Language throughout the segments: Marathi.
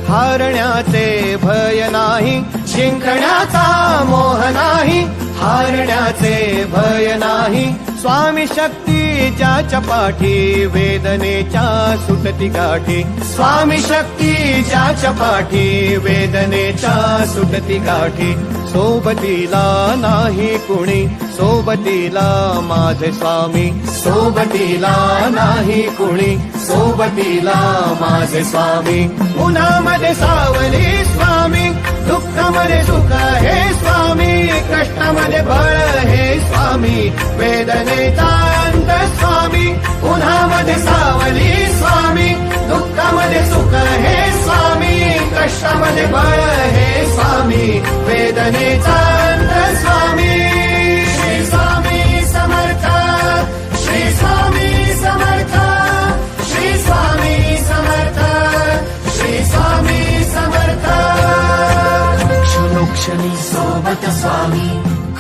हारण्याचे भय नाही, जिंकण्याचा मोह नाही, हारण्याचे भय नाही. स्वामी शक्ती ज्याच्या पाठी, वेदनेच्या सुटती गाठी. स्वामी शक्ती ज्याच्या पाठी, वेदनेच्या सुटती गाठी. सोबतीला नाही कुणी, सोबतीला माझे स्वामी. सोबतीला नाही कुणी, सोबतीला माझे स्वामी. उन्हामध्ये सावली स्वामी, दुःखामध्ये सुख हे स्वामी, कष्टामध्ये बळ हे स्वामी, वेदनेचा अंत स्वामी. उन्हामध्ये सावली स्वामी, दुःखामध्ये सुख हे स्वामी, कष्टामध्ये बळ हे स्वामी, वेदनेचा अंत स्वामी. श्री स्वामी समर्थ, श्री स्वामी समर्थ, श्री स्वामी समर्थ, श्री स्वामी समर्थ. क्षणोक्षणी सोबत स्वामी,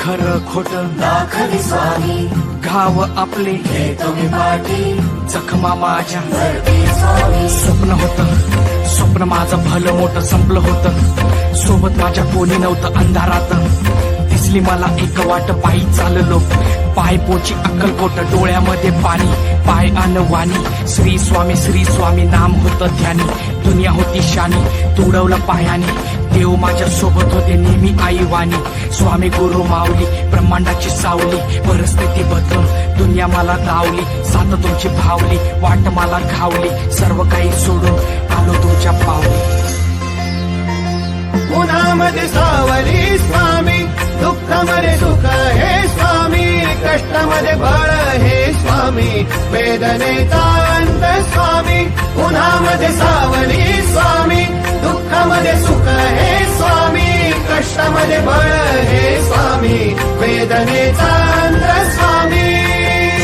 खरं खोट दाखवी स्वामी. घाव आपले हे तुम्ही पाठी, जखमा माझ्या स्वामी. स्वप्न होतं, स्वप्न माझं भलं मोठं संपलं होतं. सोबत माझ्या कोणी नव्हतं अंधारात. दिसली मला एक वाट, पायी चाललो पाय पोची अक्कलकोट. डोळ्यामध्ये पाणी, पाय अनवाणी. श्री स्वामी नाम होतं ध्यानी. दुनिया होती शानी, तुडवलं पायाने. देव माझ्या सोबत होते नेहमी आईवानी. स्वामी गुरु माऊली, ब्रह्मांडाची सावली. परिस्थिती बदलून दुनिया मला धावली. साथ तुमची भावली, वाट मला घावली. सर्व काही सोडून आलो तुमच्या पावली. उन्हामध्ये सावली स्वामी, दुःखामध्ये सुख हे स्वामी, कष्टामध्ये बळ हे स्वामी, वेदनेचा अंत स्वामी. उन्हामध्ये सावली स्वामी, दुःखामध्ये सुख हे स्वामी, कष्टामध्ये बळ हे स्वामी, वेदनेचा अंत स्वामी.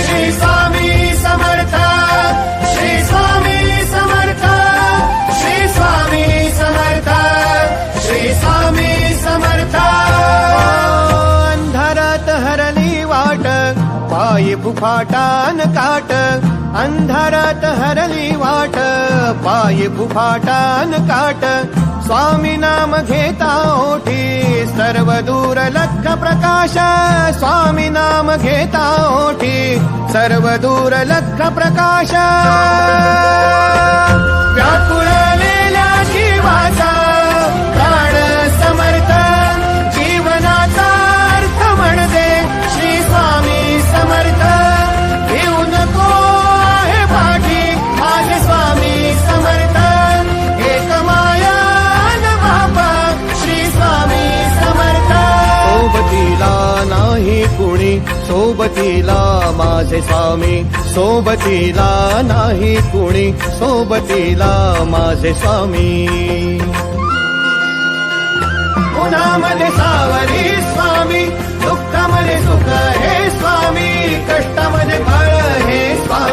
श्री स्वामी समर्थ, श्री स्वामी समर्थ, श्री स्वामी समर्थ, श्री स्वामी समर्थ. अंधारात हरली वाट, पायी फुफाटान काट. अंधारात हरली वाट, पायी फुफाटान काट. स्वामी नाम घेता ओठी, सर्व दूर लख प्रकाश. स्वामी नाम घेता ओठी, सर्व दूर लख प्रकाश. व्याकुळलेल्या जीवाचा प्राण समर्थ, जीवनाचा अर्थ म्हणते श्री स्वामी समर्थ. घेऊ नको आहे पाठी माझे स्वामी समर्थ. एक माया न बापा श्री स्वामी समर्थ. सोबतीला नाही कुणी, सोबतीला माझे स्वामी. सोबतीला नाही कुणी, सोबतीला माझे स्वामी. उन्हामध्ये सावली स्वामी, दुःखामध्ये सुख हे स्वामी, कष्टामध्ये बळ हे स्वामी.